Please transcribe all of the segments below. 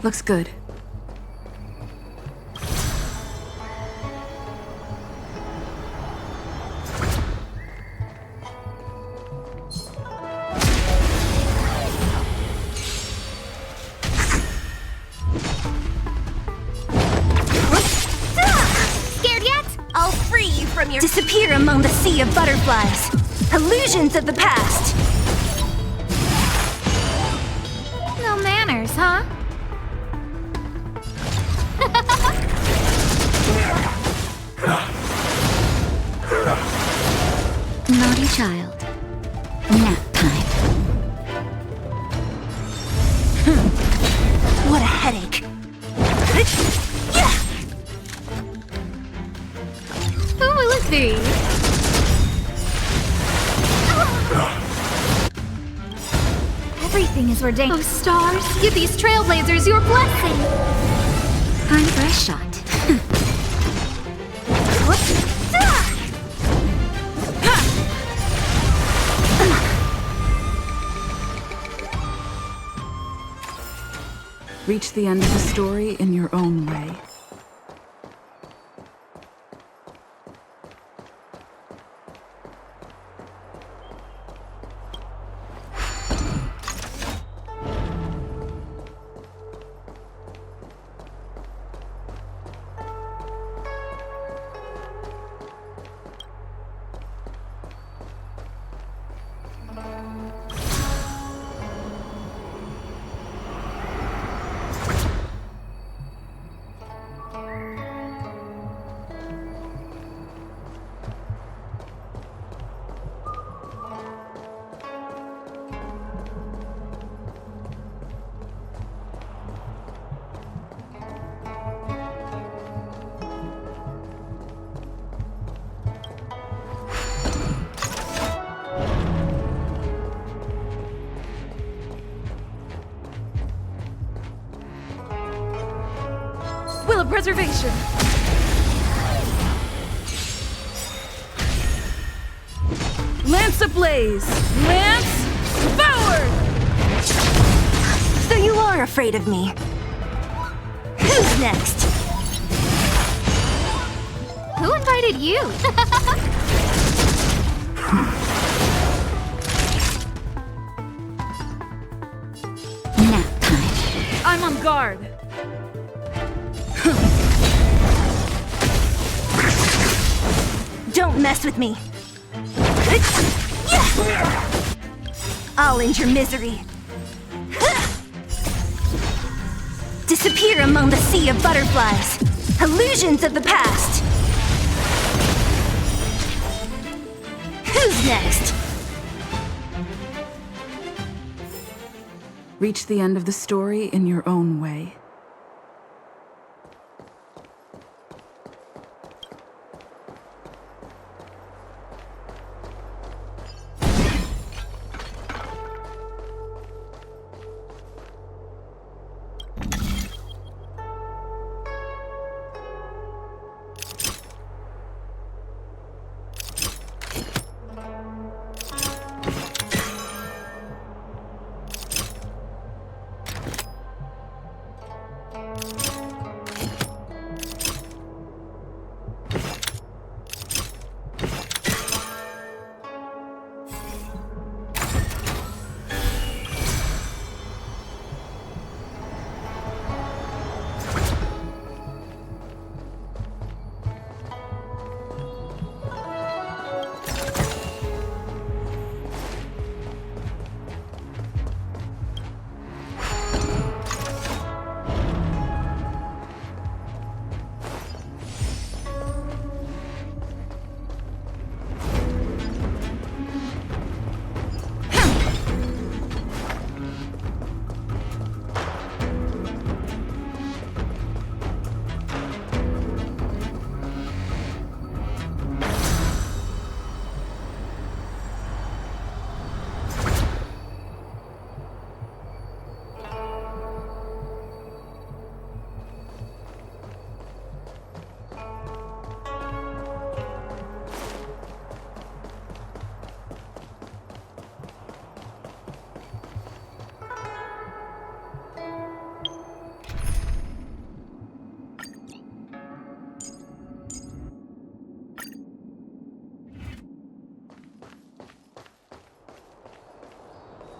Looks good. Scared yet? I'll free you from your— Disappear among the sea of butterflies. Illusions of the past. No manners, huh? Naughty child. Nap time. What a headache. Who will it be? Everything is ordained. Oh, stars, give these trailblazers your blessing. Time for a shot. Reach the end of the story in your own way. Will of preservation! Lance ablaze! Lance forward! So you are afraid of me. Who's next? Who invited you? Nap time. I'm on guard. Don't mess with me. I'll end your misery. Disappear among the sea of butterflies. Illusions of the past. Who's next? Reach the end of the story in your own way.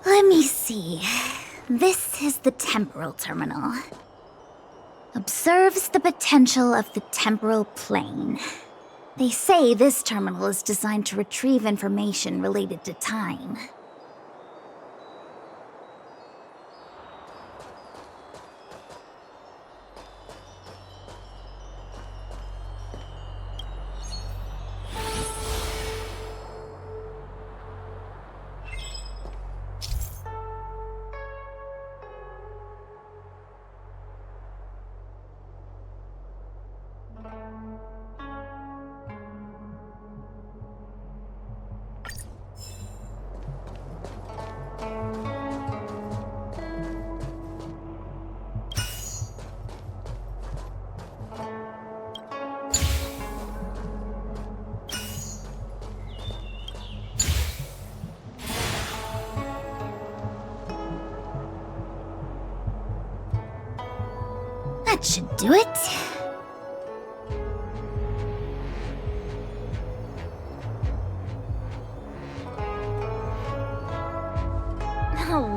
Let me see. This is the temporal terminal. Observes the potential of the temporal plane. They say this terminal is designed to retrieve information related to time. That should do it.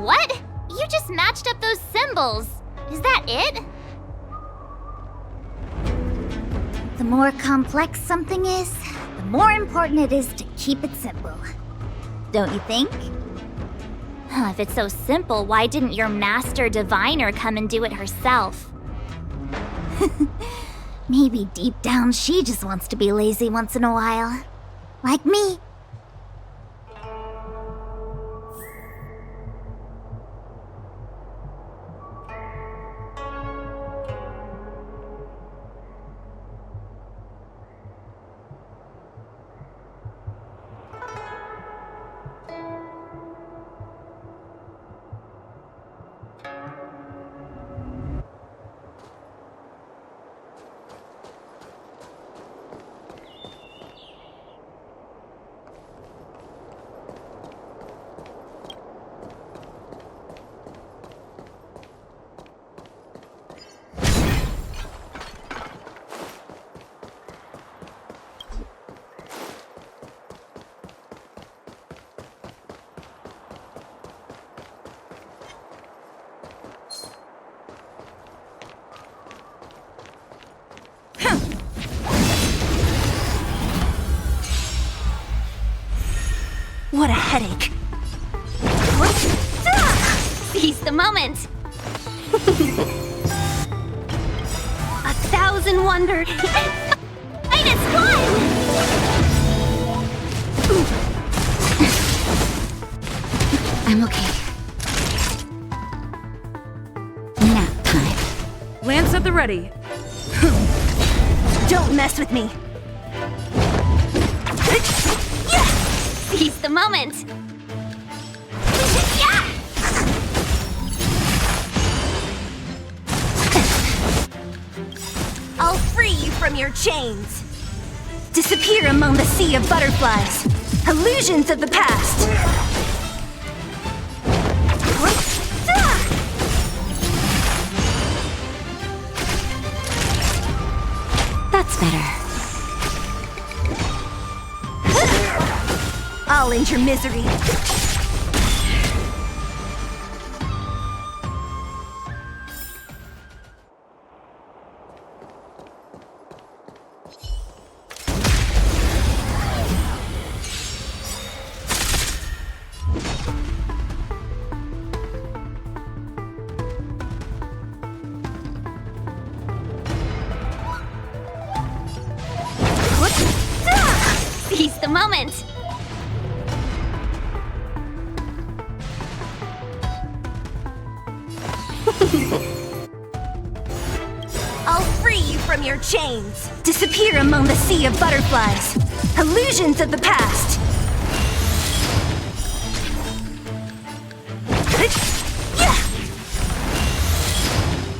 What? You just matched up those symbols. Is that it? The more complex something is, the more important it is to keep it simple. Don't you think? If it's so simple, why didn't your master diviner come and do it herself? Maybe deep down she just wants to be lazy once in a while. Like me. What a headache. Seize the moment. 1,000 wonders. Minus one! I'm okay. Nap time. Lance at the ready. Don't mess with me. Seize the moment. I'll free you from your chains. Disappear among the sea of butterflies. Illusions of the past. That's better. I'll end your misery. Seize the moment. I'll free you from your chains. Disappear among the sea of butterflies. Illusions of the past.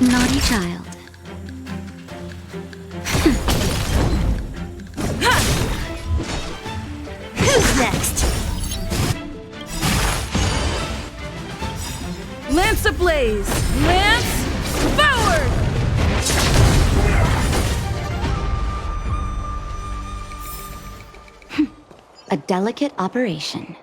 Naughty child. Who's next? Lance ablaze! Lance forward! A delicate operation.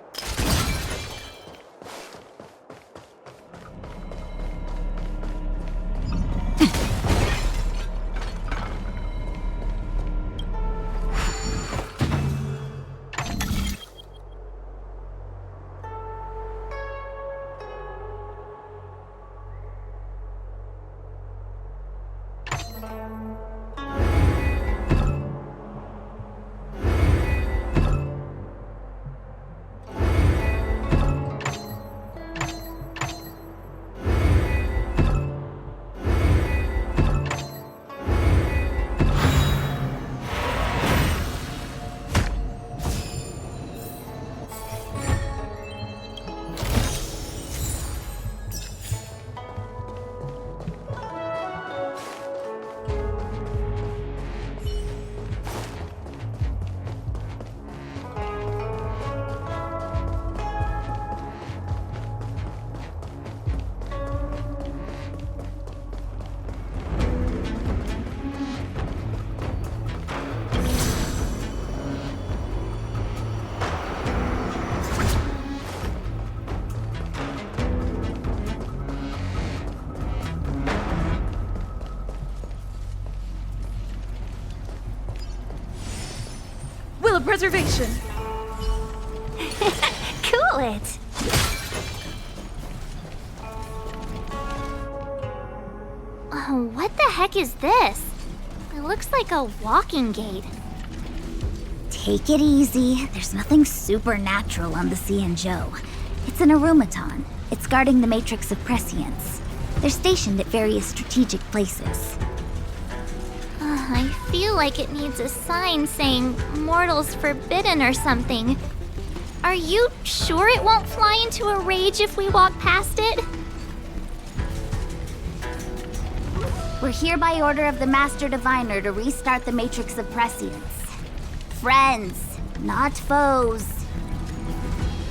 of Preservation. Cool it. Oh, what the heck is this? It looks like a walking gate. Take it easy. There's nothing supernatural on the Xianzhou. It's an arumaton. It's guarding the matrix of prescience. They're stationed at various strategic places. I feel like it needs a sign saying mortals forbidden or something. Are you sure it won't fly into a rage if we walk past it? We're here by order of the Master Diviner to restart the matrix of prescience. Friends, not foes.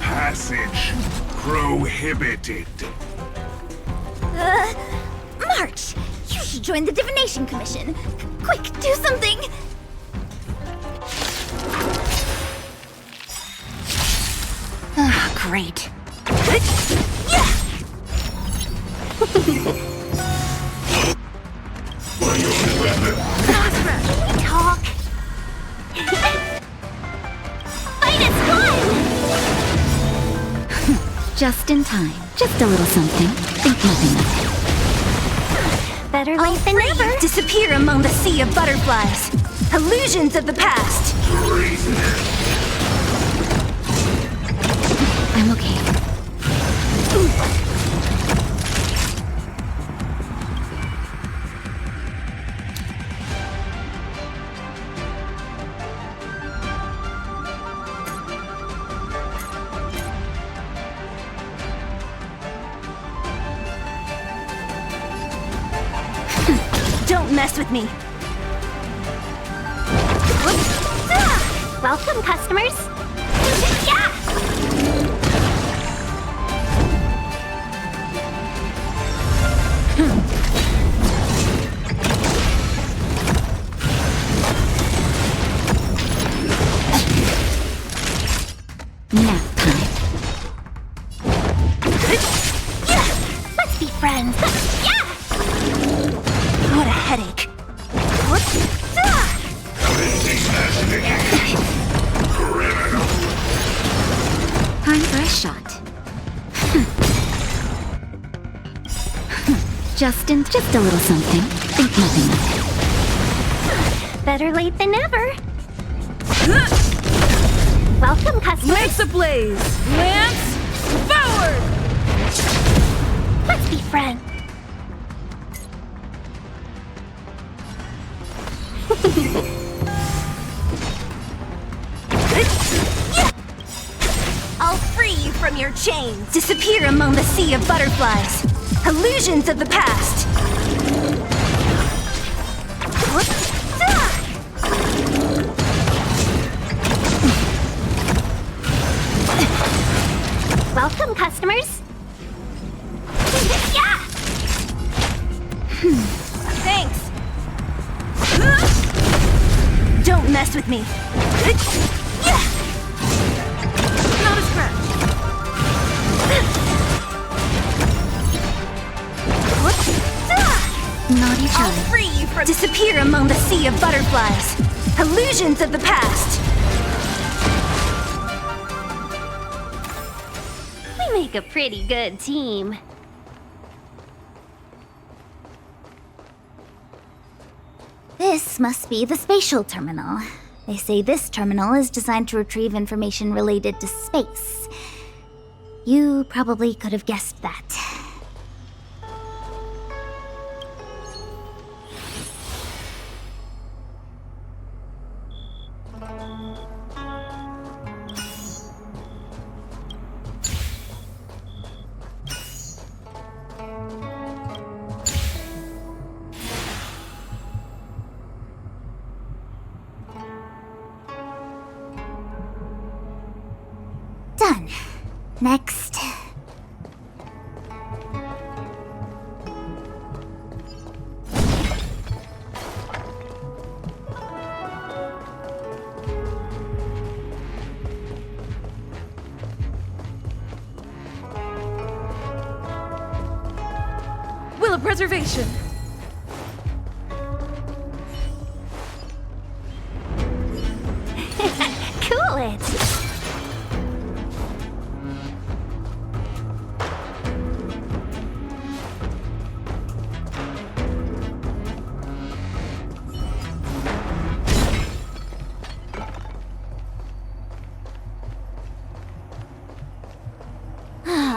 Passage prohibited. March! You should join the Divination Commission. Quick, do something! Great. Talk. Fight is fun! Just in time. Just a little something. Think nothing of it. Better late than never. Disappear among the sea of butterflies. Illusions of the past. I'm okay. Don't mess with me. Welcome, customers. Yeah! Nap time. Let's be friends. Yeah! What a headache. Time for a shot. Just a little something. Think nothing of it. Better late than never. Welcome, customers. Lance ablaze! Lance forward! Let's be friends. I'll free you from your chains. Disappear among the sea of butterflies. Illusions of the past. Welcome, customers. Yeah! Thanks. Don't mess with me. Not a scratch. Naughty I'll child. free you from disappear among the sea of butterflies. Illusions of the past. We make a pretty good team. This must be the spatial terminal. They say this terminal is designed to retrieve information related to space. You probably could have guessed that. Done. Next. Will of Preservation.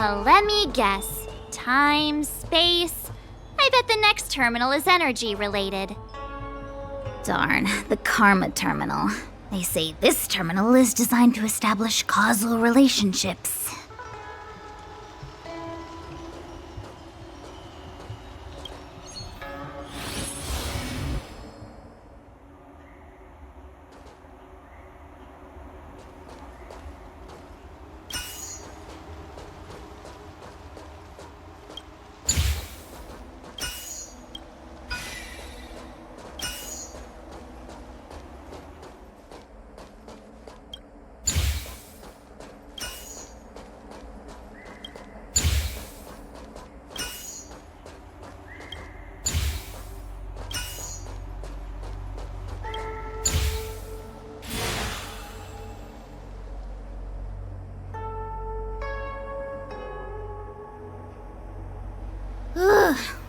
Let me guess. Time, space. I bet the next terminal is energy related. Darn, the Karma Terminal. They say this terminal is designed to establish causal relationships.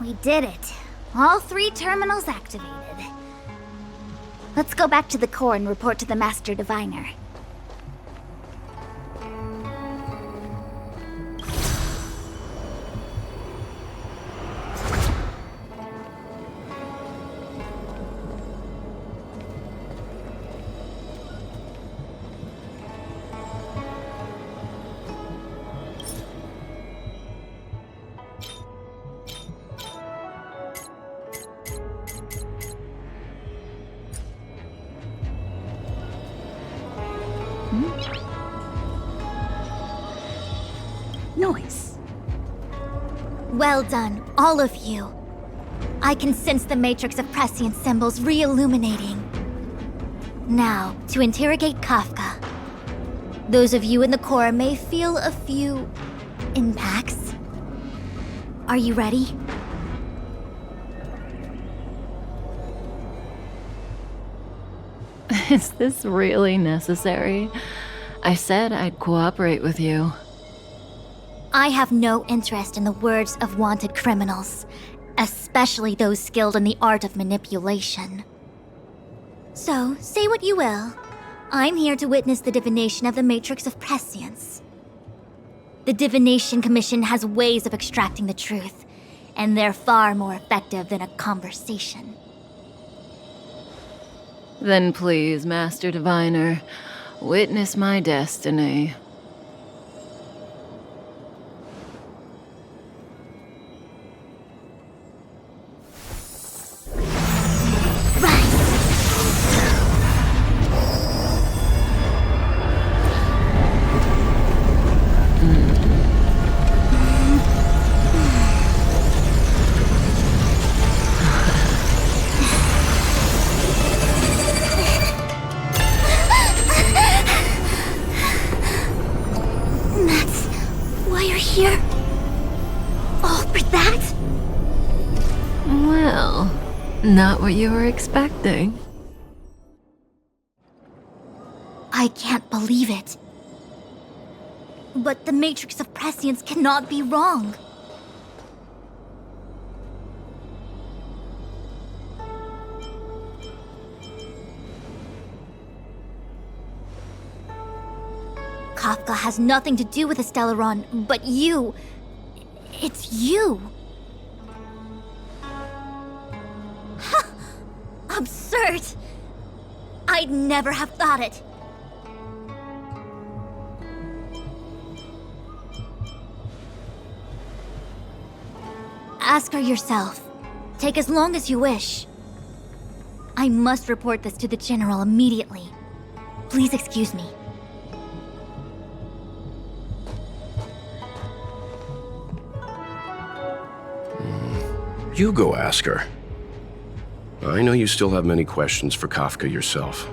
We did it. All 3 terminals activated. Let's go back to the core and report to the Master Diviner. Noise. Well done, all of you. I can sense the matrix of prescient symbols re-illuminating. Now, to interrogate Kafka. Those of you in the core may feel a few impacts. Are you ready? Is this really necessary? I said I'd cooperate with you. I have no interest in the words of wanted criminals, especially those skilled in the art of manipulation. So, say what you will. I'm here to witness the divination of the matrix of prescience. The Divination Commission has ways of extracting the truth, and they're far more effective than a conversation. Then please, Master Diviner, witness my destiny. Here? All for that? Well, not what you were expecting. I can't believe it. But the matrix of prescience cannot be wrong. Kafka has nothing to do with Stellaron, but you... It's you! Absurd! I'd never have thought it. Ask her yourself. Take as long as you wish. I must report this to the General immediately. Please excuse me. You go ask her. I know you still have many questions for Kafka yourself.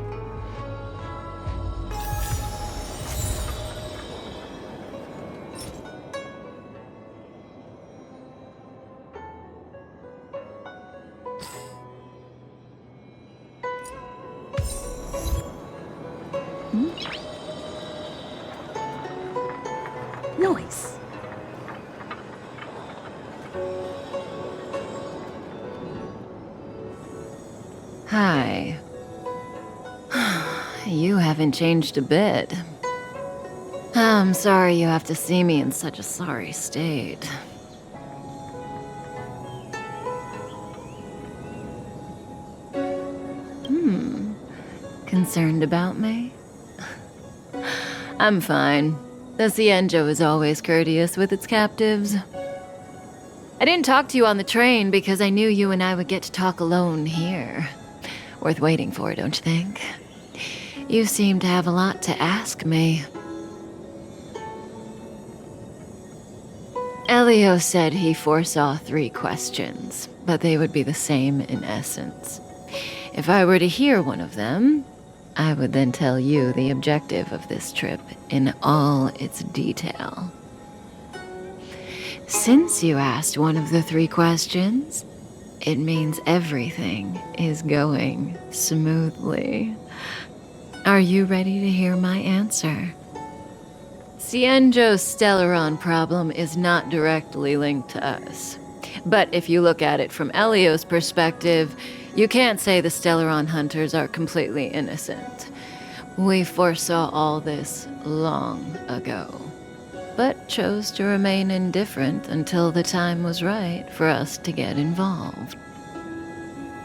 Noise. Hi. You haven't changed a bit. I'm sorry you have to see me in such a sorry state. Concerned about me? I'm fine. The Xianzhou is always courteous with its captives. I didn't talk to you on the train because I knew you and I would get to talk alone here. Worth waiting for, don't you think? You seem to have a lot to ask me. Elio said he foresaw 3 questions, but they would be the same in essence. If I were to hear one of them, I would then tell you the objective of this trip in all its detail. Since you asked one of the 3 questions, it means everything is going smoothly. Are you ready to hear my answer? Xianzhou's Stellaron problem is not directly linked to us. But if you look at it from Elio's perspective, you can't say the Stellaron hunters are completely innocent. We foresaw all this long ago, but chose to remain indifferent until the time was right for us to get involved.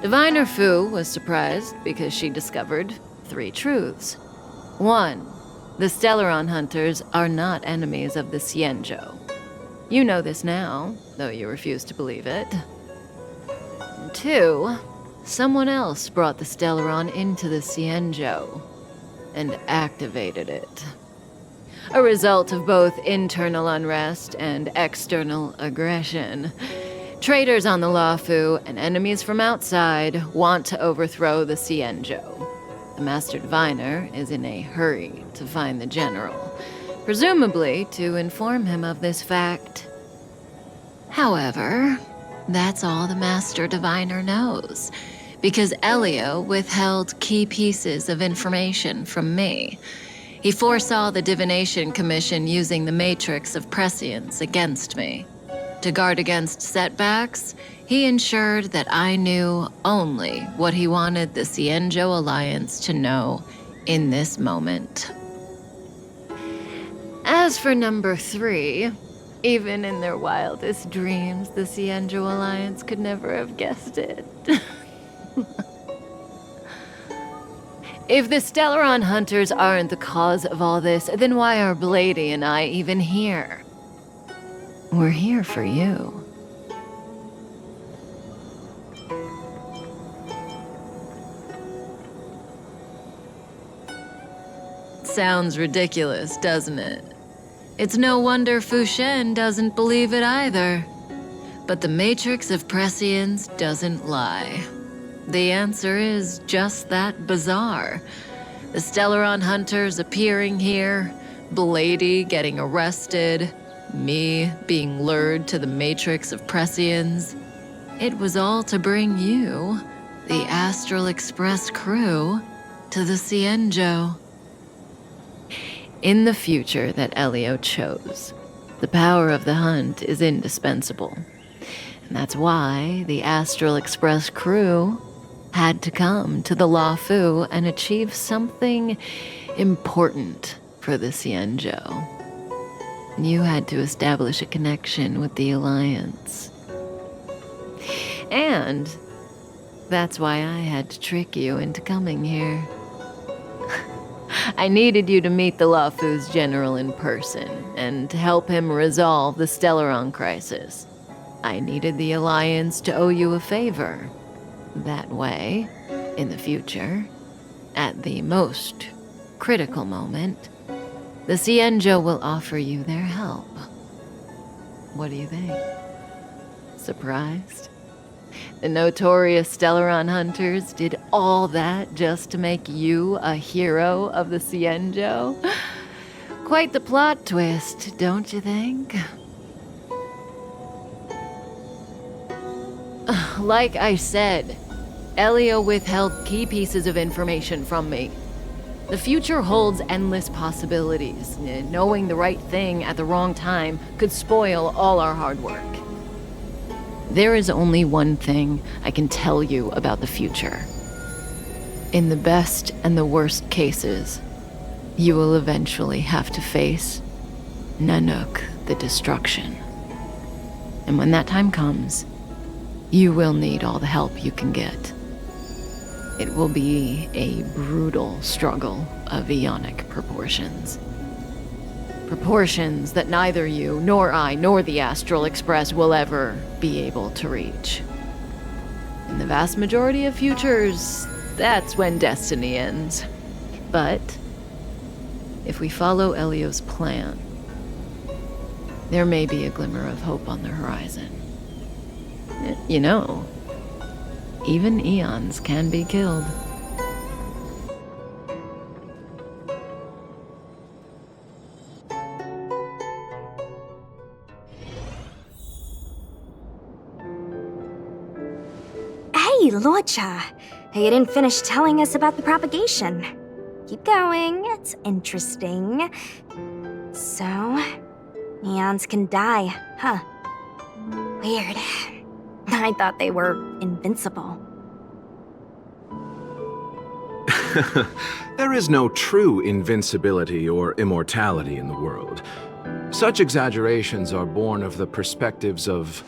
Diviner Fu was surprised because she discovered 3 truths. 1. The Stellaron hunters are not enemies of the Xianzhou. You know this now, though you refuse to believe it. 2. Someone else brought the Stellaron into the Xianzhou and activated it. A result of both internal unrest and external aggression. Traitors on the Luofu and enemies from outside want to overthrow the Xianzhou. The Master Diviner is in a hurry to find the general, presumably to inform him of this fact. However, that's all the Master Diviner knows, because Elio withheld key pieces of information from me. He foresaw the Divination Commission using the Matrix of Prescience against me. To guard against setbacks, he ensured that I knew only what he wanted the Xianzhou Alliance to know in this moment. As for number 3, even in their wildest dreams, the Xianzhou Alliance could never have guessed it. If the Stellaron hunters aren't the cause of all this, then why are Blady and I even here? We're here for you. Sounds ridiculous, doesn't it? It's no wonder Fu Shen doesn't believe it either. But the Matrix of Prescience doesn't lie. The answer is just that bizarre. The Stellaron hunters appearing here, Blady getting arrested, me being lured to the Matrix of Prescience. It was all to bring you, the Astral Express crew, to the Xianzhou. In the future that Elio chose, the power of the hunt is indispensable. And that's why the Astral Express crew had to come to the Luofu and achieve something important for the Xianzhou. You had to establish a connection with the Alliance. And that's why I had to trick you into coming here. I needed you to meet the Luofu's general in person and to help him resolve the Stellaron crisis. I needed the Alliance to owe you a favor. That way, in the future, at the most critical moment, the Xianzhou will offer you their help. What do you think? Surprised? The notorious Stellaron hunters did all that just to make you a hero of the Xianzhou? Quite the plot twist, don't you think? Like I said, Elio withheld key pieces of information from me. The future holds endless possibilities. Knowing the right thing at the wrong time could spoil all our hard work. There is only one thing I can tell you about the future. In the best and the worst cases, you will eventually have to face Nanook the Destruction. And when that time comes, you will need all the help you can get. It will be a brutal struggle of eonic proportions. Proportions that neither you, nor I, nor the Astral Express will ever be able to reach. In the vast majority of futures, that's when destiny ends. But if we follow Elio's plan, there may be a glimmer of hope on the horizon. You know, even eons can be killed. Hey, Luocha! You didn't finish telling us about the propagation. Keep going, it's interesting. So, eons can die, huh? Weird. I thought they were invincible. There is no true invincibility or immortality in the world. Such exaggerations are born of the perspectives of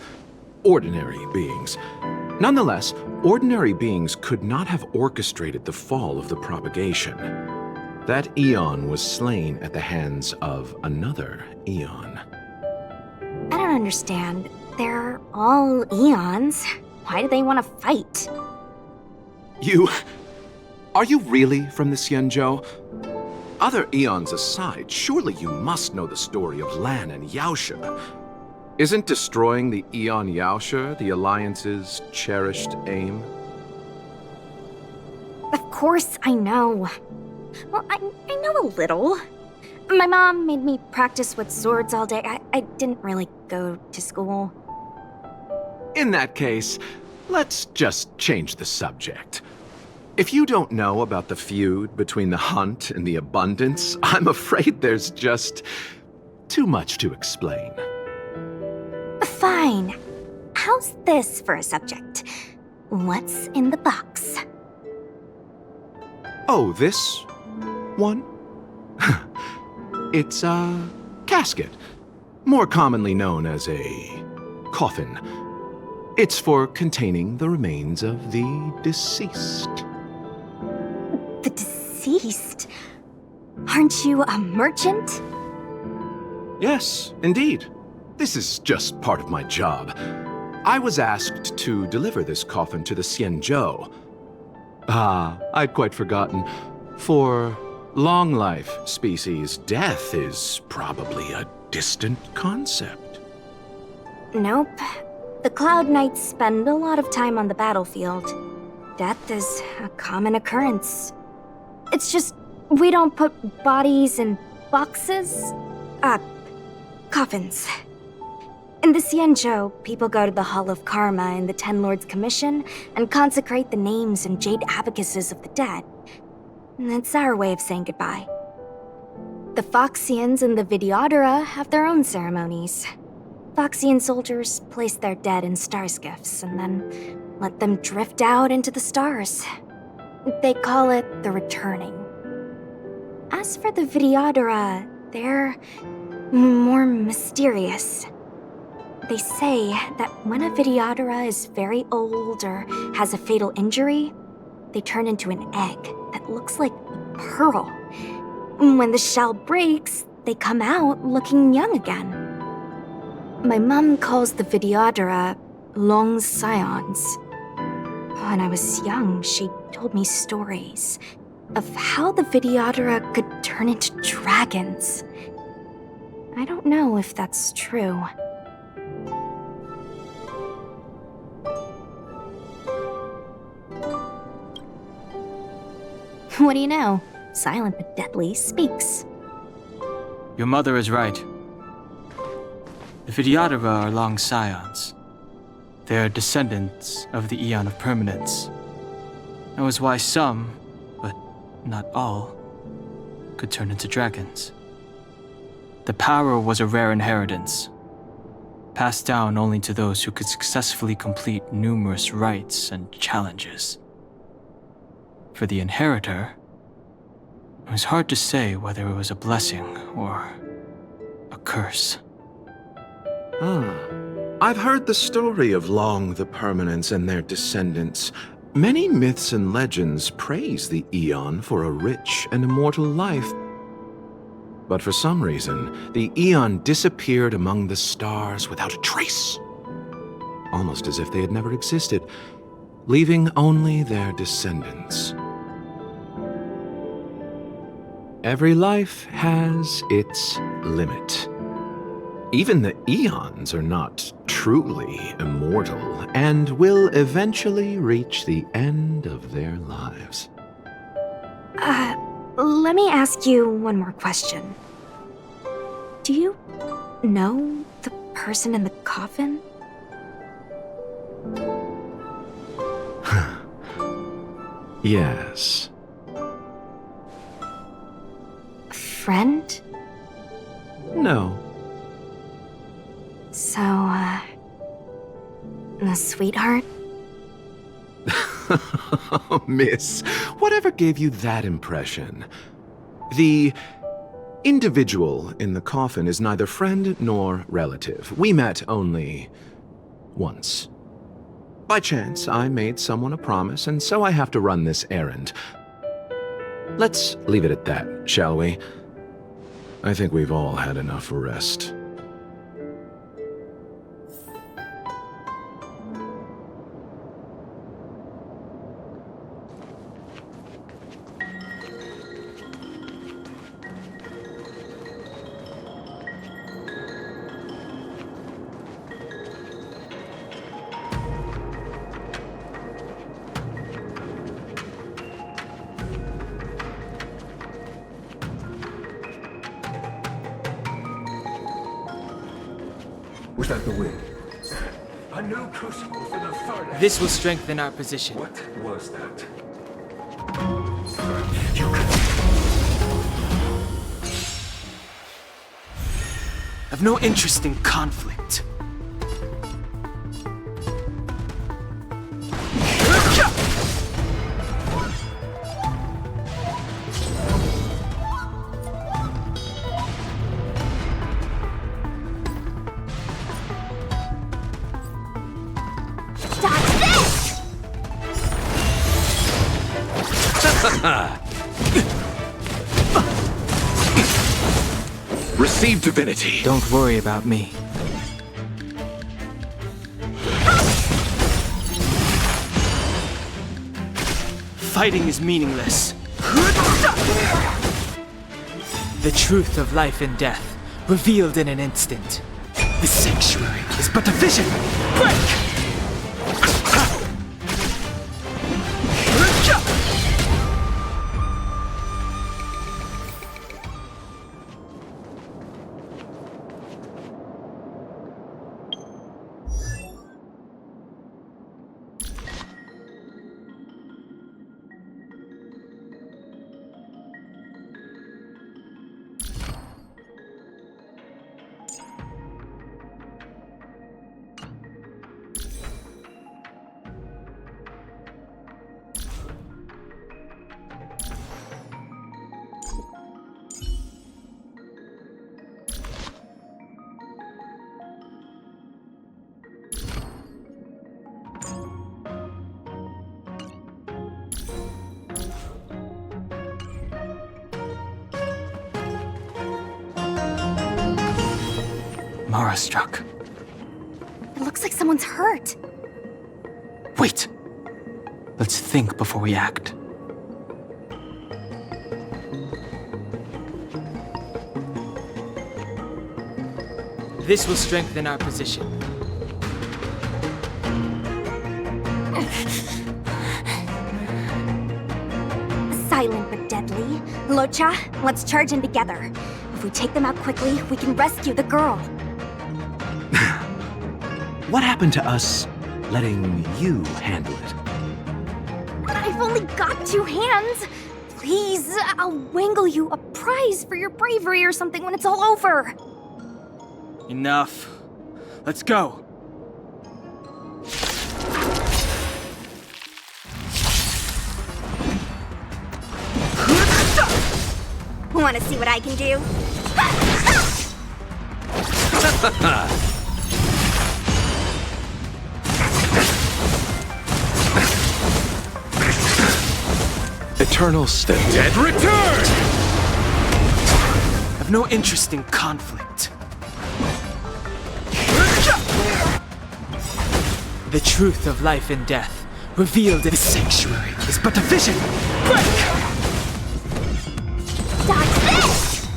ordinary beings. Nonetheless, ordinary beings could not have orchestrated the fall of the propagation. That eon was slain at the hands of another eon. I don't understand. They're all eons. Why do they want to fight? Are you really from the Xianzhou? Other eons aside, surely you must know the story of Lan and Yaoshe. Isn't destroying the Eon Yaoshe the Alliance's cherished aim? Of course I know. Well, I know a little. My mom made me practice with swords all day. I didn't really go to school. In that case, let's just change the subject. If you don't know about the feud between the Hunt and the Abundance, I'm afraid there's just too much to explain. Fine. How's this for a subject? What's in the box? Oh, this one? It's a casket, more commonly known as a coffin. It's for containing the remains of the deceased. The deceased? Aren't you a merchant? Yes, indeed. This is just part of my job. I was asked to deliver this coffin to the Xianzhou. I'd quite forgotten. For long life species, death is probably a distant concept. Nope. The Cloud Knights spend a lot of time on the battlefield. Death is a common occurrence. It's just, we don't put bodies in boxes? Coffins. In the Xianzhou, people go to the Hall of Karma in the Ten Lords Commission and consecrate the names and jade abacuses of the dead. It's our way of saying goodbye. The Foxians and the Videodora have their own ceremonies. Foxian soldiers place their dead in star skiffs and then let them drift out into the stars. They call it the returning. As for the Videodora, they're more mysterious. They say that when a Videodora is very old or has a fatal injury, they turn into an egg that looks like a pearl. When the shell breaks, they come out looking young again. My mom calls the Videodora long scions. When I was young, she told me stories of how the Videodora could turn into dragons. I don't know if that's true. What do you know? Silent but deadly speaks. Your mother is right. The Videodora are long scions. They are descendants of the Eon of Permanence. That was why some, but not all, could turn into dragons. The power was a rare inheritance, passed down only to those who could successfully complete numerous rites and challenges. For the inheritor, it was hard to say whether it was a blessing or a curse. I've heard the story of Long the Permanents and their descendants. Many myths and legends praise the Eon for a rich and immortal life. But for some reason, the Eon disappeared among the stars without a trace. Almost as if they had never existed, leaving only their descendants. Every life has its limit. Even the Eons are not truly immortal and will eventually reach the end of their lives. Let me ask you one more question. Do you know the person in the coffin? Yes. Friend? No. So, a sweetheart? Miss, whatever gave you that impression? The individual in the coffin is neither friend nor relative. We met only once. By chance, I made someone a promise, and so I have to run this errand. Let's leave it at that, shall we? I think we've all had enough rest. Was that the wind? A new crucible for the furnace. This will strengthen our position. What was that? I've no interest in conflict. Receive divinity. Don't worry about me. Fighting is meaningless. The truth of life and death, revealed in an instant. The sanctuary is but a vision. Break! Mara struck. It looks like someone's hurt. Wait. Let's think before we act. This will strengthen our position. Silent but deadly. Locha, let's charge in together. If we take them out quickly, we can rescue the girl. What happened to us letting you handle it? I've only got 2 hands. Please, I'll wangle you a prize for your bravery or something when it's all over. Enough. Let's go. Want to see what I can do? Eternal step. Dead return! I've no interest in conflict. The truth of life and death, revealed in the sanctuary, is but a vision. Break! Dodge this!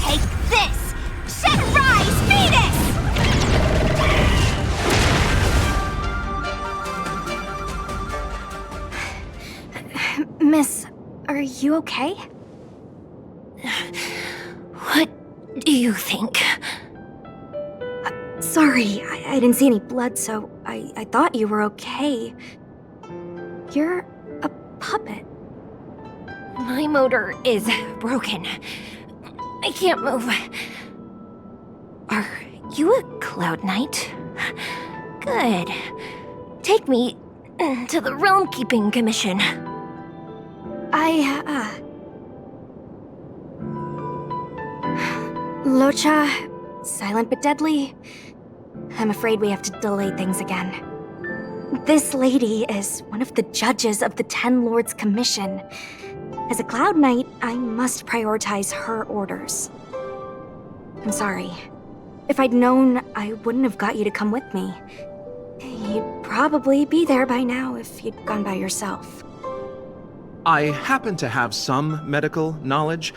Take this! Shed rise, Venus! Miss, are you okay? What do you think? Sorry, I didn't see any blood, so I thought you were okay. You're a puppet. My motor is broken. I can't move. Are you a Cloud Knight? Good. Take me to the Realm Keeping Commission. Locha, silent but deadly. I'm afraid we have to delay things again. This lady is one of the judges of the Ten Lords Commission. As a Cloud Knight, I must prioritize her orders. I'm sorry. If I'd known, I wouldn't have got you to come with me. You'd probably be there by now if you'd gone by yourself. I happen to have some medical knowledge.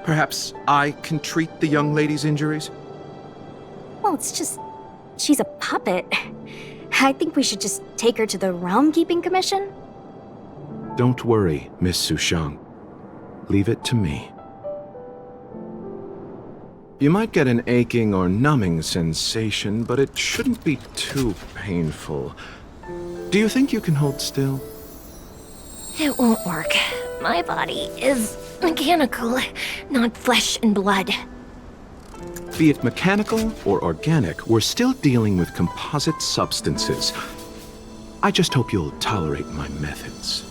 Perhaps I can treat the young lady's injuries? Well, it's just... she's a puppet. I think we should just take her to the Realm Keeping Commission. Don't worry, Miss Sushang. Leave it to me. You might get an aching or numbing sensation, but it shouldn't be too painful. Do you think you can hold still? It won't work. My body is mechanical, not flesh and blood. Be it mechanical or organic, we're still dealing with composite substances. I just hope you'll tolerate my methods.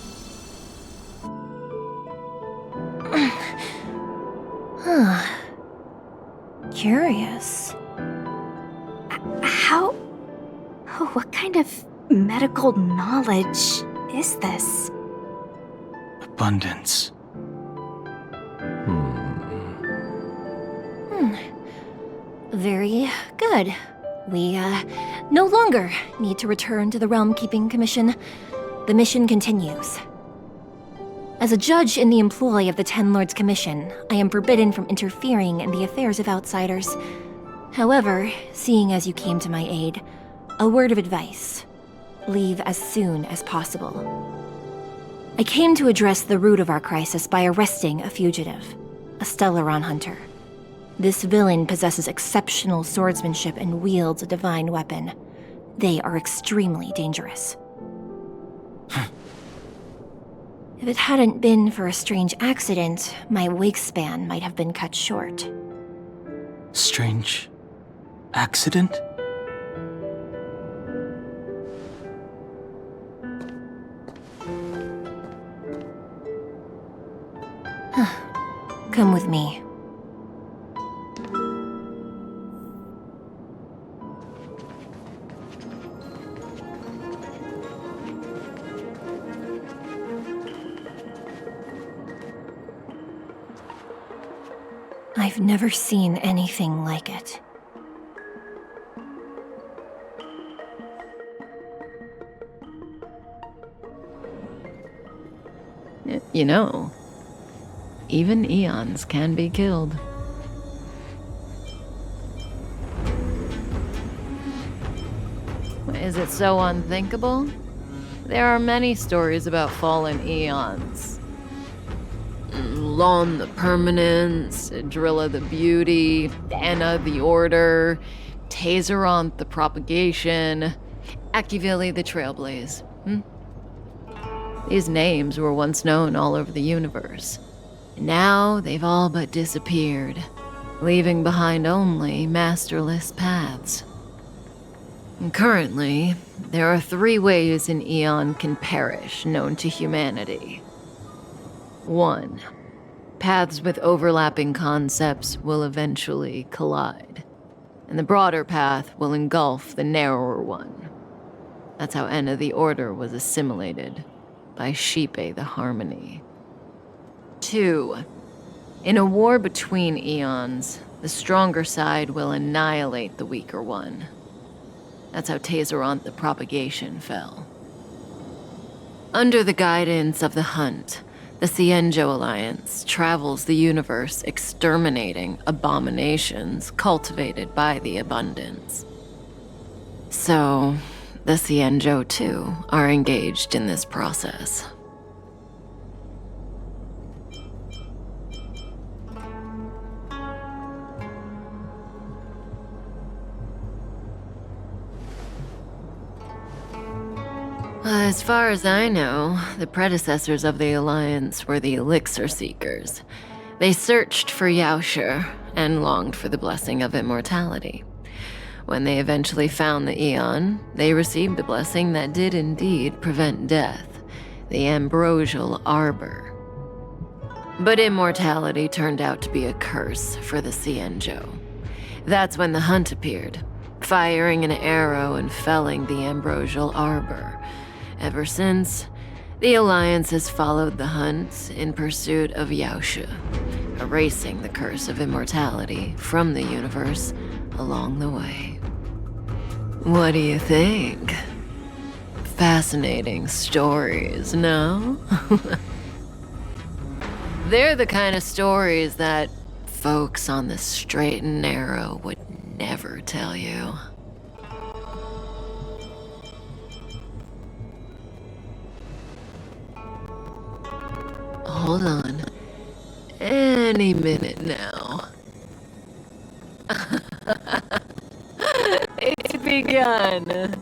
Curious. How... what kind of medical knowledge is this? Abundance. Very good. We, no longer need to return to the Realm Keeping Commission. The mission continues. As a judge in the employ of the Ten Lords Commission, I am forbidden from interfering in the affairs of outsiders. However, seeing as you came to my aid, a word of advice. Leave as soon as possible. I came to address the root of our crisis by arresting a fugitive, a Stellaron hunter. This villain possesses exceptional swordsmanship and wields a divine weapon. They are extremely dangerous. If it hadn't been for a strange accident, my wakespan might have been cut short. Strange accident? Come with me. I've never seen anything like it. You know, even eons can be killed. Is it so unthinkable? There are many stories about fallen eons. Lon the Permanence, Drilla the Beauty, Anna the Order, Tazeronth the Propagation, Akivili the Trailblaze. These names were once known all over the universe. Now they've all but disappeared, leaving behind only masterless paths. And currently, there are 3 ways an eon can perish known to humanity. 1. Paths with overlapping concepts will eventually collide. and the broader path will engulf the narrower one. That's how Enna the Order was assimilated, by Xipe the Harmony. 2. In a war between eons, the stronger side will annihilate the weaker one. That's how Tazeronth the Propagation fell. Under the guidance of the Hunt, the Xianzhou Alliance travels the universe exterminating abominations cultivated by the Abundance. So, the Xianzhou too are engaged in this process. As far as I know, the predecessors of the Alliance were the Elixir Seekers. They searched for Yaoshi and longed for the blessing of immortality. When they eventually found the Aeon, they received the blessing that did indeed prevent death, the Ambrosial Arbor. But immortality turned out to be a curse for the Xianzhou. That's when the Hunt appeared, firing an arrow and felling the Ambrosial Arbor. Ever since, the Alliance has followed the Hunt in pursuit of Yaoshi, erasing the curse of immortality from the universe along the way. What do you think? Fascinating stories, no? They're the kind of stories that folks on the straight and narrow would never tell you. Hold on. Any minute now. It's begun.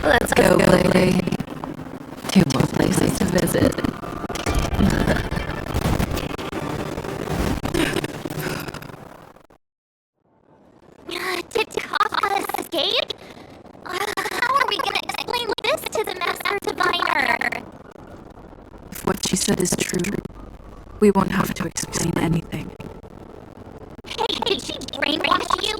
Let's go, lady. 2 more places to visit. Did Kafka escape? How are we gonna explain this to the Master Diviner? If what she said is true, we won't have to explain anything. Hey, did she brainwash you?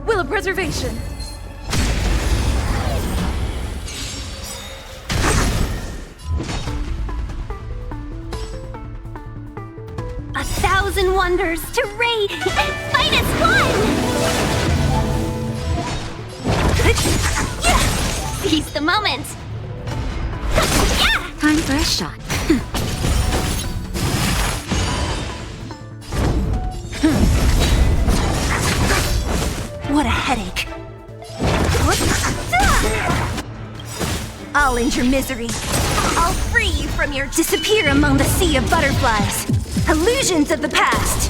Will of Preservation! A thousand wonders to rate minus 1! Seize the moment! Time for a shot. What a headache. I'll end your misery. I'll free you from your disappear among the sea of butterflies. Illusions of the past.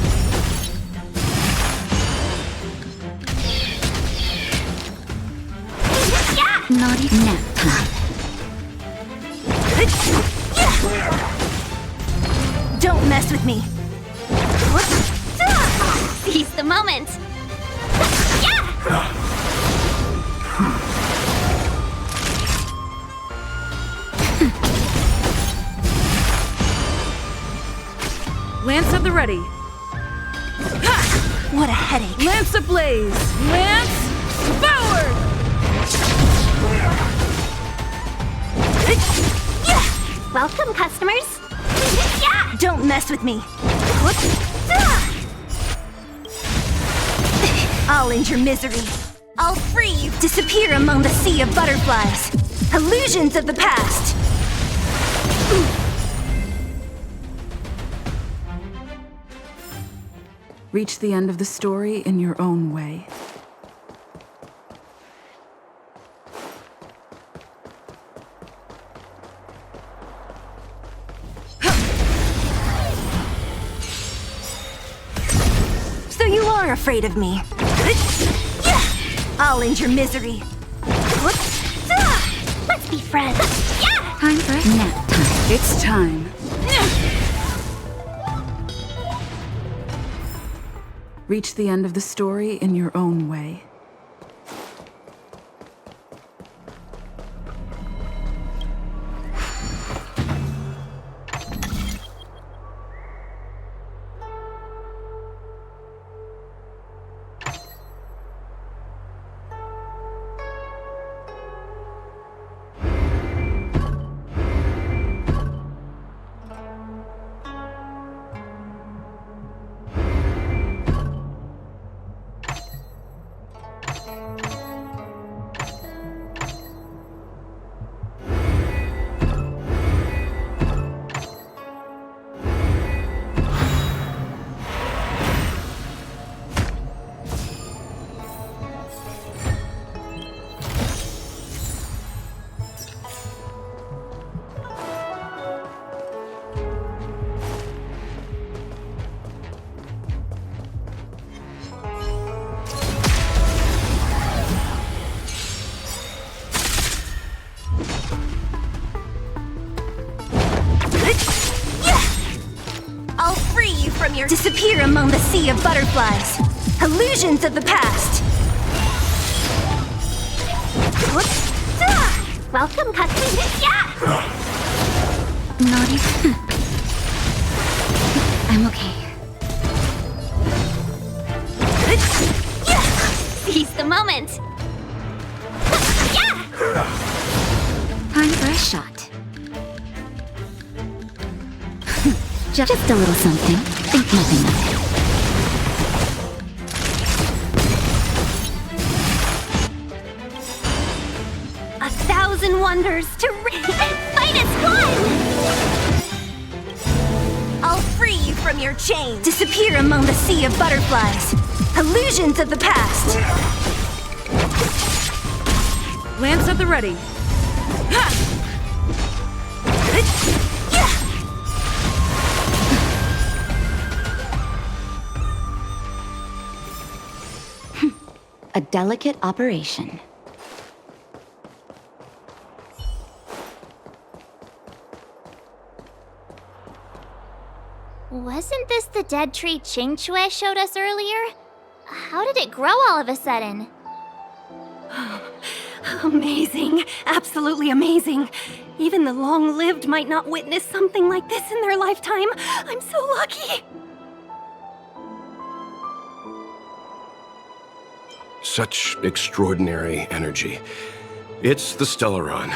Not even nap time. Don't mess with me. Seize the moment! Yeah! Lance at the ready. What a headache. Lance ablaze. Lance forward! Welcome, customers! Yeah! Don't mess with me. I'll end your misery. I'll free you. Disappear among the sea of butterflies. Illusions of the past. Reach the end of the story in your own way. So you are afraid of me. I'll end your misery. Let's be friends! Yeah! Time for a nap time. It's time. Reach the end of the story in your own way. I'll free you from your disappear among the sea of butterflies. Illusions of the past. Welcome, customers! Yeah! Naughty. I'm okay. Seize the moment! Yeah! Time for a shot. Just a little something. Think nothing of it. 1,000 wonders to Fight is one! I'll free you from your chains. Disappear among the sea of butterflies. Illusions of the past. Lance at the ready. A delicate operation. Wasn't this the dead tree Qingque showed us earlier? How did it grow all of a sudden? Amazing. Absolutely amazing. Even the long-lived might not witness something like this in their lifetime. I'm so lucky. Such extraordinary energy. It's the Stellaron.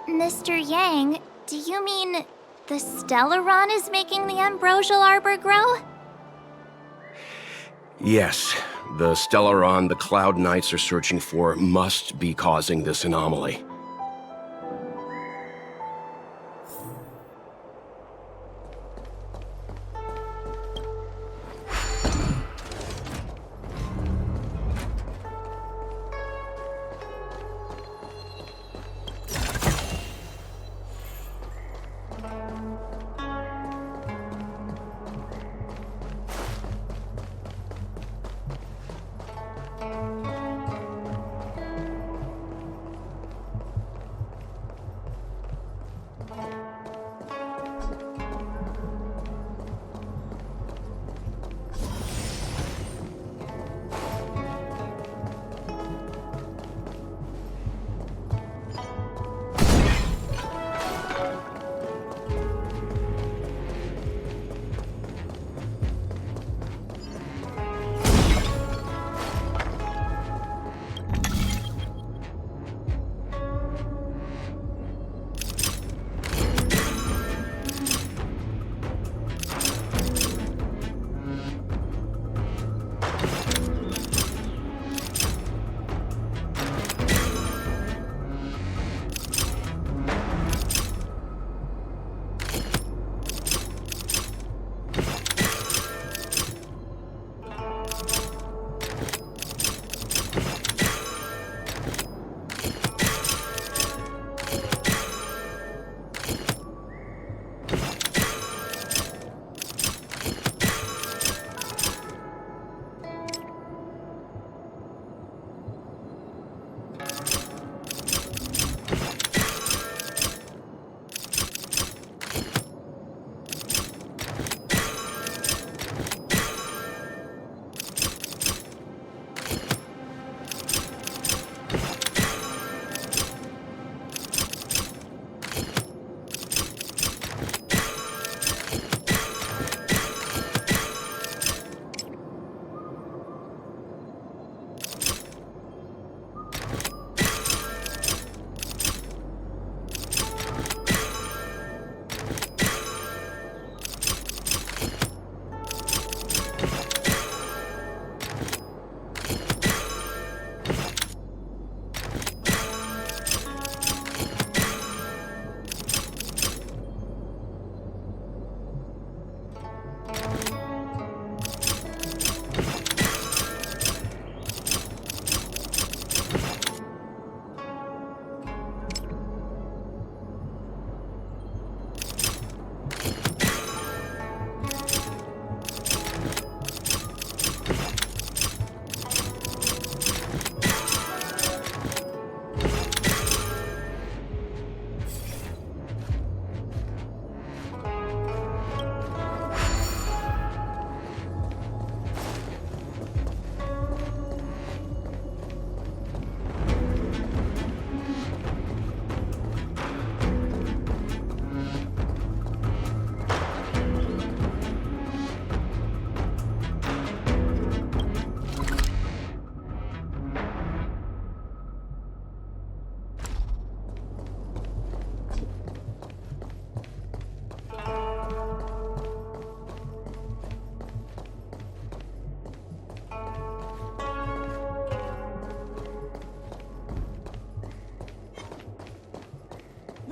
Mr. Yang, do you mean the Stellaron is making the ambrosial arbor grow? Yes, the Stellaron the Cloud Knights are searching for must be causing this anomaly.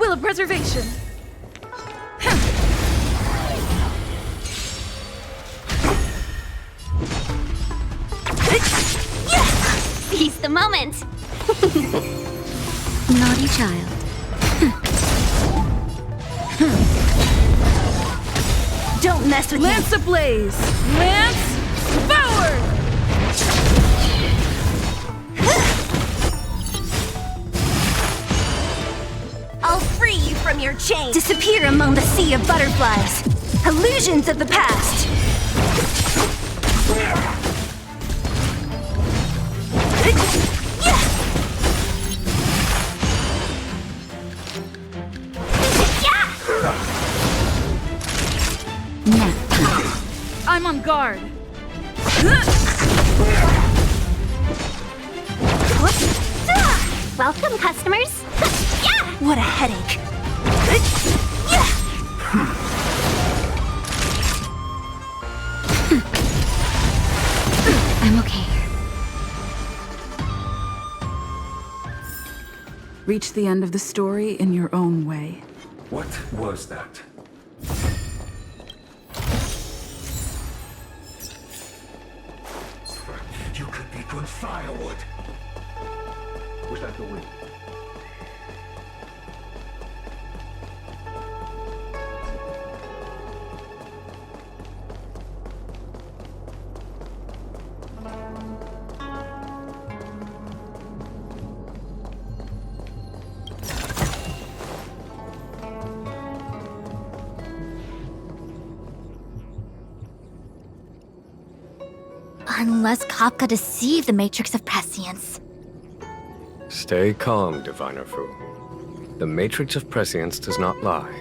will of preservation. Seize the moment. Naughty child. Don't mess with Lance ablaze! Lance forward! I'll free you from your chains. Disappear among the sea of butterflies. Illusions of the past. I'm on guard. Welcome, customers. Yeah! What a headache. I'm okay. Reach the end of the story in your own way. What was that? You could be good firewood. Was that the wind? Unless Kafka deceived the Matrix of Prescience. Stay calm, Diviner Fu. The Matrix of Prescience does not lie.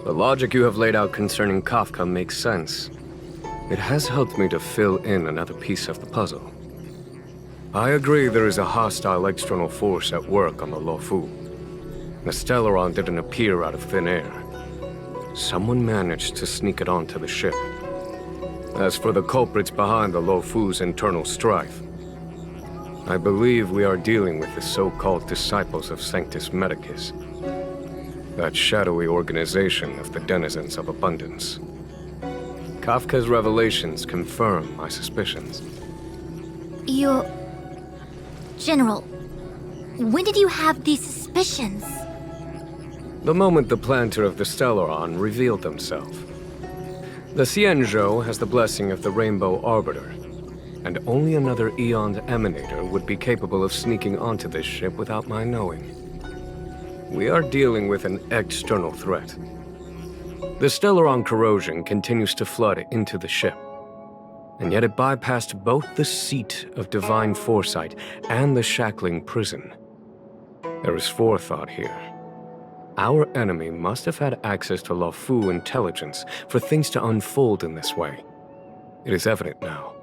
The logic you have laid out concerning Kafka makes sense. It has helped me to fill in another piece of the puzzle. I agree there is a hostile external force at work on the Luofu. The Stellaron didn't appear out of thin air. Someone managed to sneak it onto the ship. As for the culprits behind the Luofu's internal strife, I believe we are dealing with the so-called disciples of Sanctus Medicus. That shadowy organization of the denizens of abundance. Kafka's revelations confirm my suspicions. General, when did you have these suspicions? The moment the planter of the Stellaron revealed himself. The Xianzhou has the blessing of the Rainbow Arbiter, and only another Eon's Emanator would be capable of sneaking onto this ship without my knowing. We are dealing with an external threat. The Stellaron corrosion continues to flood into the ship, and yet it bypassed both the seat of divine foresight and the shackling prison. There is forethought here. Our enemy must have had access to Luofu intelligence for things to unfold in this way. It is evident now.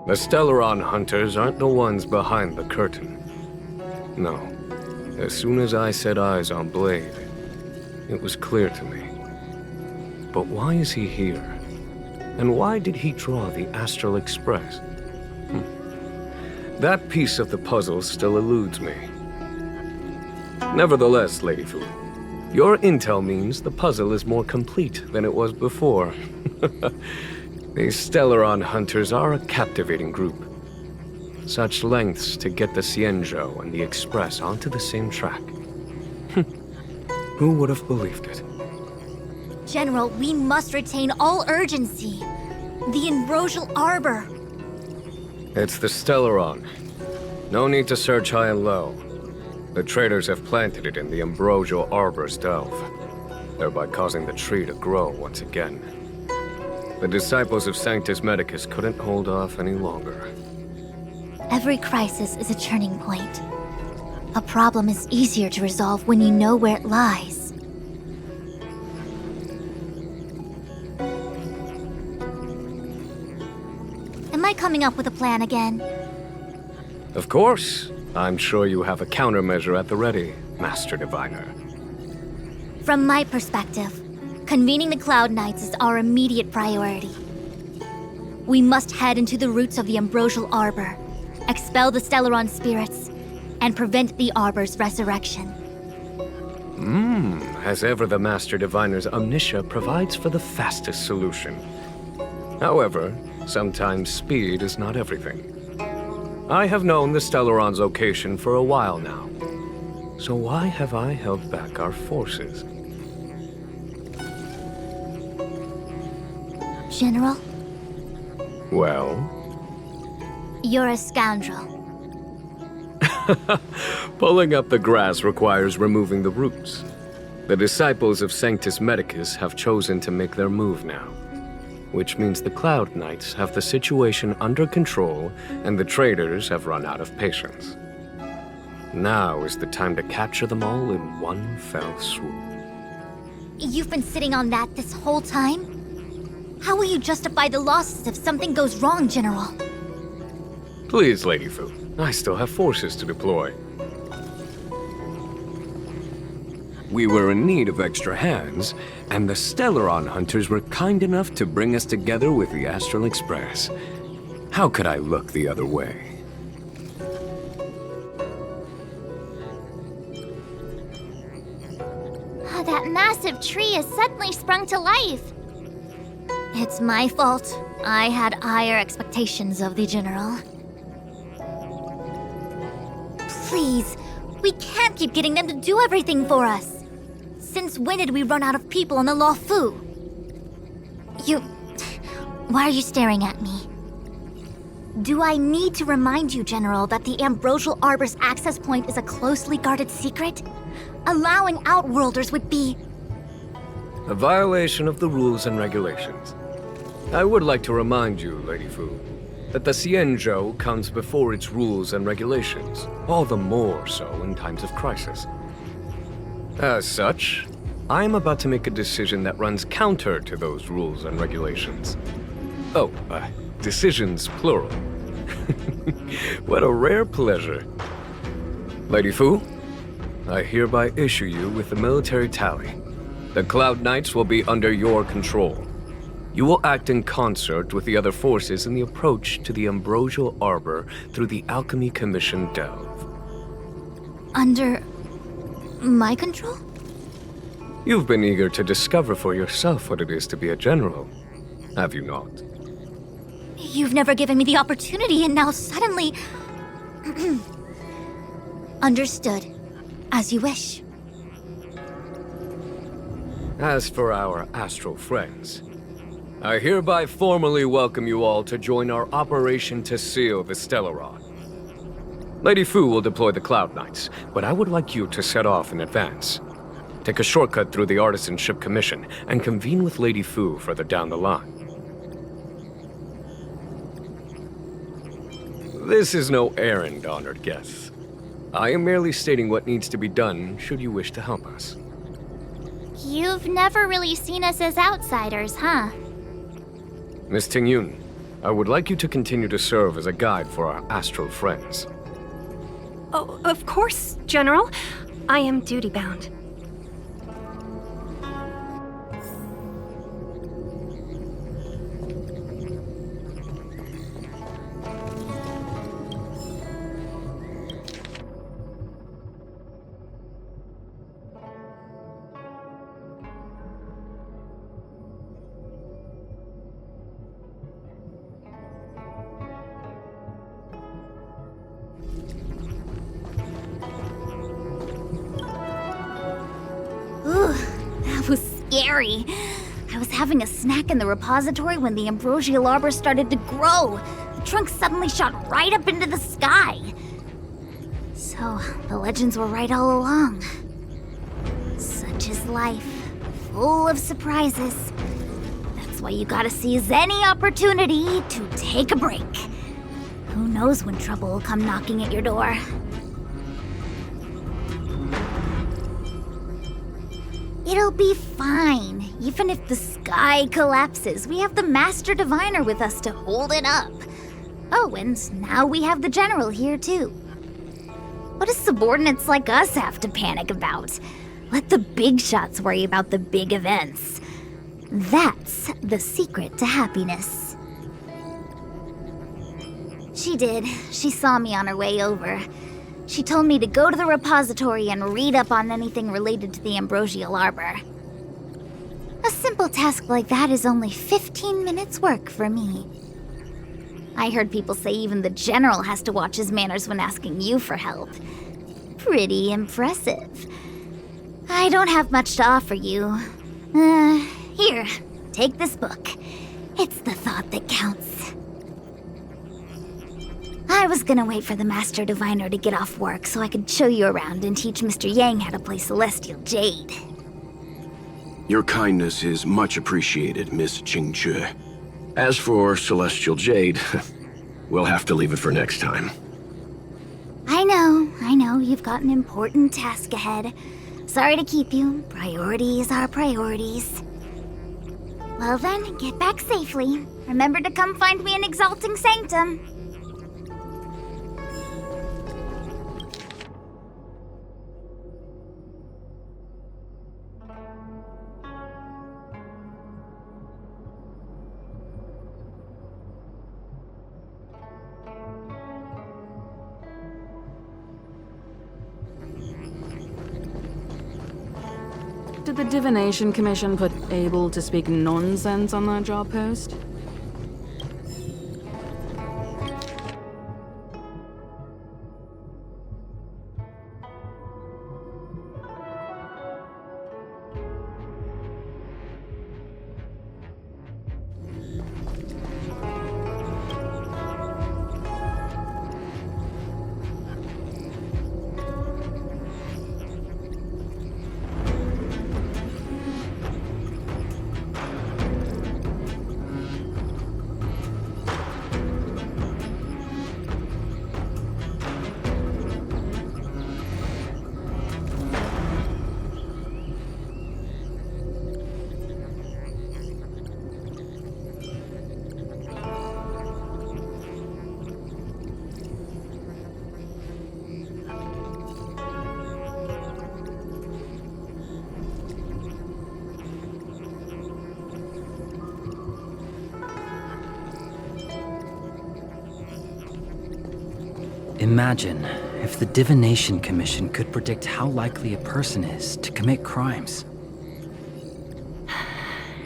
The Stellaron hunters aren't the ones behind the curtain. No. As soon as I set eyes on Blade, it was clear to me. But why is he here? And why did he draw the Astral Express? That piece of the puzzle still eludes me. Nevertheless, Lady Fu, your intel means the puzzle is more complete than it was before. These Stellaron hunters are a captivating group. Such lengths to get the Xianzhou and the Express onto the same track. Who would have believed it? General, we must retain all urgency. The Ambrosial Arbor. It's the Stellaron. No need to search high and low. The traders have planted it in the Ambrosial Arbor's delve, thereby causing the tree to grow once again. The disciples of Sanctus Medicus couldn't hold off any longer. Every crisis is a turning point. A problem is easier to resolve when you know where it lies. Am I coming up with a plan again? Of course. I'm sure you have a countermeasure at the ready, Master Diviner. From my perspective, convening the Cloud Knights is our immediate priority. We must head into the roots of the Ambrosial Arbor, expel the Stellaron spirits, and prevent the Arbor's resurrection. As ever, the Master Diviner's omniscia provides for the fastest solution. However, sometimes speed is not everything. I have known the Stellaron's location for a while now. So why have I held back our forces? General, Well? you're a scoundrel. Pulling up the grass requires removing the roots. The disciples of Sanctus Medicus have chosen to make their move now, which means the Cloud Knights have the situation under control and the traitors have run out of patience. Now is the time to capture them all in one fell swoop. You've been sitting on that this whole time? How will you justify the losses if something goes wrong, General? Please, Lady Fu, I still have forces to deploy. We were in need of extra hands, and the Stellaron hunters were kind enough to bring us together with the Astral Express. How could I look the other way? That massive tree has suddenly sprung to life. It's my fault. I had higher expectations of the General. Please, we can't keep getting them to do everything for us. Since when did we run out of people on the Luofu? Why are you staring at me? Do I need to remind you, General, that the Ambrosial Arbor's access point is a closely guarded secret? Allowing Outworlders would be... A violation of the rules and regulations. I would like to remind you, Lady Fu, that the Xianzhou comes before its rules and regulations, all the more so in times of crisis. As such, I am about to make a decision that runs counter to those rules and regulations. Oh, decisions plural. What a rare pleasure. Lady Fu, I hereby issue you with the military tally. The Cloud Knights will be under your control. You will act in concert with the other forces in the approach to the Ambrosial Arbor through the Alchemy Commission Delve. Under... my control? You've been eager to discover for yourself what it is to be a general, have you not? You've never given me the opportunity, and now suddenly... Understood. As you wish. As for our astral friends, I hereby formally welcome you all to join our operation to seal the Stellaron. Lady Fu will deploy the Cloud Knights, but I would like you to set off in advance. Take a shortcut through the Artisanship Commission and convene with Lady Fu further down the line. This is no errand, honored guests. I am merely stating what needs to be done should you wish to help us. You've never really seen us as outsiders, huh? Miss Tingyun, I would like you to continue to serve as a guide for our astral friends. Oh, of course, General. I am duty-bound. Scary. I was having a snack in the repository when the Ambrosial Arbor started to grow. The trunk suddenly shot right up into the sky. So, the legends were right all along. Such is life, full of surprises. That's why you gotta seize any opportunity to take a break. Who knows when trouble will come knocking at your door. It'll be fine. Even if the sky collapses, we have the Master Diviner with us to hold it up. Oh, and now we have the General here too. What do subordinates like us have to panic about? Let the big shots worry about the big events. That's the secret to happiness. She did. She saw me on her way over. She told me to go to the repository and read up on anything related to the Ambrosial Arbor. A simple task like that is only 15 minutes work for me. I heard people say even the General has to watch his manners when asking you for help. Pretty impressive. I don't have much to offer you. Here, take this book. It's the thought that counts. I was gonna wait for the Master Diviner to get off work so I could show you around and teach Mr. Yang how to play Celestial Jade. Your kindness is much appreciated, Miss Qingque. As for Celestial Jade, we'll have to leave it for next time. I know, you've got an important task ahead. Sorry to keep you. Priorities are priorities. Well then, get back safely. Remember to come find me in Exalting Sanctum. Did the Divination Commission put able to speak nonsense on that job post? Imagine if the Divination Commission could predict how likely a person is to commit crimes.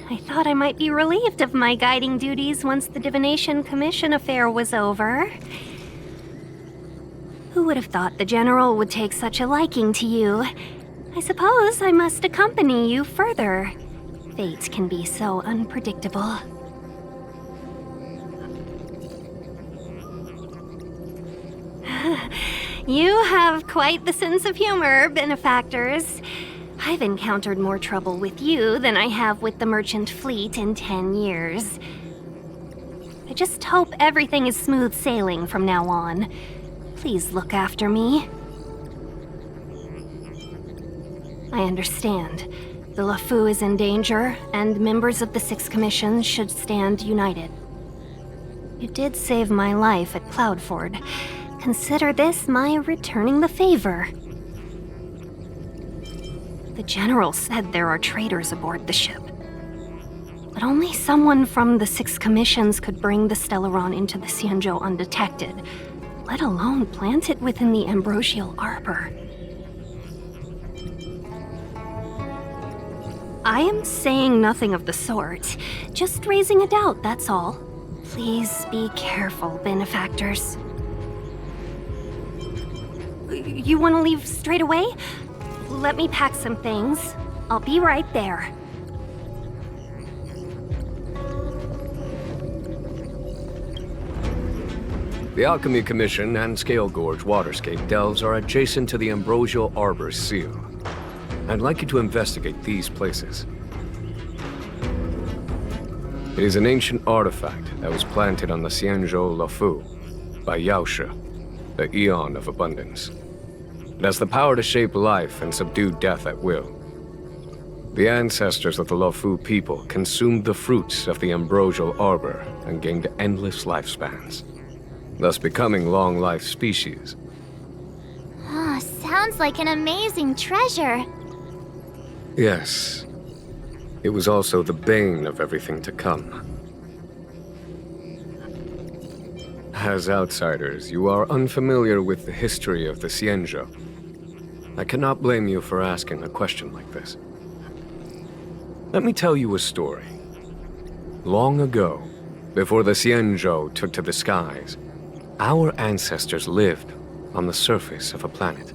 I thought I might be relieved of my guiding duties once the Divination Commission affair was over. Who would have thought the General would take such a liking to you? I suppose I must accompany you further. Fate can be so unpredictable. You have quite the sense of humor, benefactors. I've encountered more trouble with you than I have with the merchant fleet in 10 years. I just hope everything is smooth sailing from now on. Please look after me. I understand. The Luofu is in danger, and members of the Six Commissions should stand united. You did save my life at Cloudford. Consider this my returning the favor. The General said there are traitors aboard the ship. But only someone from the Six Commissions could bring the Stellaron into the Xianzhou undetected, let alone plant it within the Ambrosial Arbor. I am saying nothing of the sort, just raising a doubt, that's all. Please be careful, benefactors. You want to leave straight away? Let me pack some things. I'll be right there. The Alchemy Commission and Scale Gorge Waterscape delves are adjacent to the Ambrosial Arbor's seal. I'd like you to investigate these places. It is an ancient artifact that was planted on the Xianzhou Luofu by Yaoshe, the Eon of Abundance. It has the power to shape life and subdue death at will. The ancestors of the Luofu people consumed the fruits of the Ambrosial Arbor and gained endless lifespans, thus becoming long-life species. Ah, sounds like an amazing treasure. Yes. It was also the bane of everything to come. As outsiders, you are unfamiliar with the history of the Xianzhou. I cannot blame you for asking a question like this. Let me tell you a story. Long ago, before the Xianzhou took to the skies, our ancestors lived on the surface of a planet.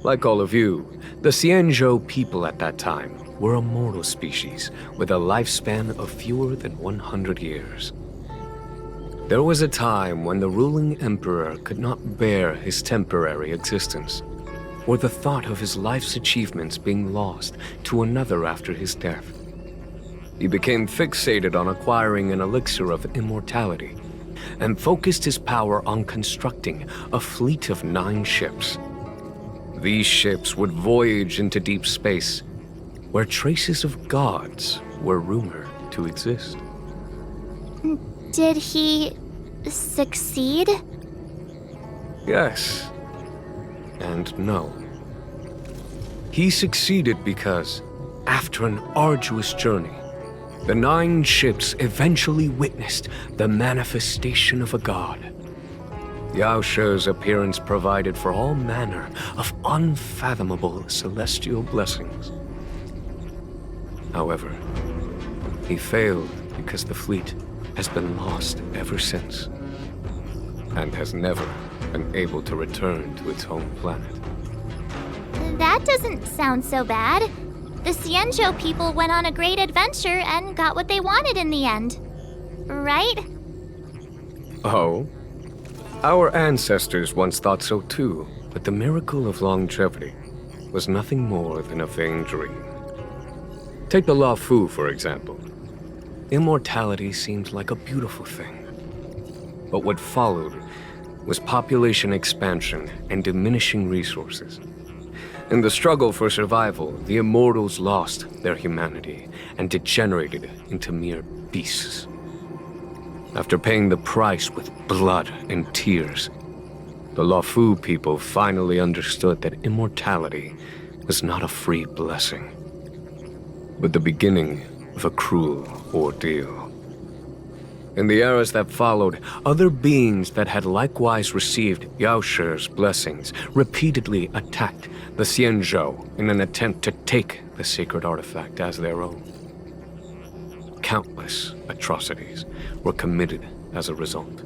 Like all of you, the Xianzhou people at that time were a mortal species with a lifespan of fewer than 100 years. There was a time when the ruling emperor could not bear his temporary existence, or the thought of his life's achievements being lost to another after his death. He became fixated on acquiring an elixir of immortality, and focused his power on constructing a fleet of 9 ships. These ships would voyage into deep space, where traces of gods were rumored to exist. Did he succeed? Yes, and no. He succeeded because, after an arduous journey, the 9 ships eventually witnessed the manifestation of a god. Yao She's appearance provided for all manner of unfathomable celestial blessings. However, he failed because the fleet has been lost ever since, and has never been able to return to its home planet. That doesn't sound so bad. The Xianzhou people went on a great adventure and got what they wanted in the end. Right? Oh? Our ancestors once thought so too, but the miracle of longevity was nothing more than a vain dream. Take the Luofu, for example. Immortality seemed like a beautiful thing. But what followed was population expansion and diminishing resources. In the struggle for survival, the immortals lost their humanity and degenerated into mere beasts. After paying the price with blood and tears, the Luofu people finally understood that immortality was not a free blessing, but the beginning of a cruel ordeal. In the eras that followed, other beings that had likewise received Yao She's blessings repeatedly attacked the Xianzhou in an attempt to take the sacred artifact as their own. Countless atrocities were committed as a result.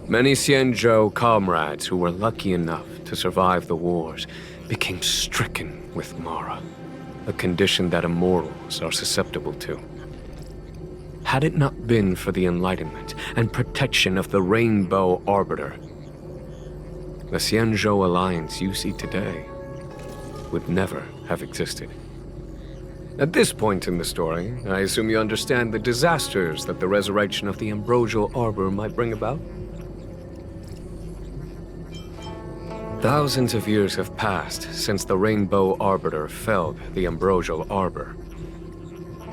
Many Xianzhou comrades who were lucky enough to survive the wars became stricken with Mara, a condition that immortals are susceptible to. Had it not been for the enlightenment and protection of the Rainbow Arbiter, the Xianzhou alliance you see today would never have existed. At this point in the story, I assume you understand the disasters that the resurrection of the Ambrosial Arbor might bring about? Thousands of years have passed since the Rainbow Arbiter felled the Ambrosial Arbor.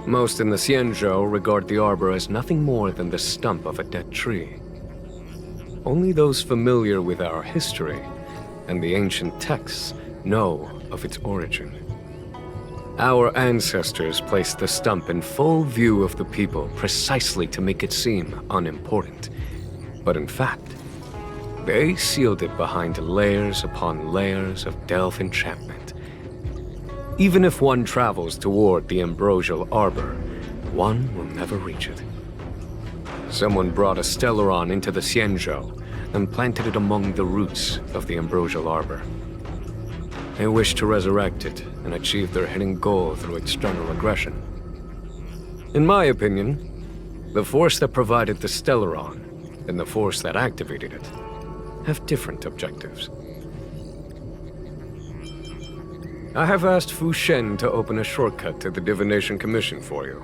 Most in the Xianzhou regard the arbor as nothing more than the stump of a dead tree. Only those familiar with our history and the ancient texts know of its origin. Our ancestors placed the stump in full view of the people precisely to make it seem unimportant. But in fact, they sealed it behind layers upon layers of delve enchantment. Even if one travels toward the Ambrosial Arbor, one will never reach it. Someone brought a Stellaron into the Xianzhou and planted it among the roots of the Ambrosial Arbor. They wish to resurrect it and achieve their hidden goal through external aggression. In my opinion, the force that provided the Stellaron and the force that activated it have different objectives. I have asked Fu Shen to open a shortcut to the Divination Commission for you.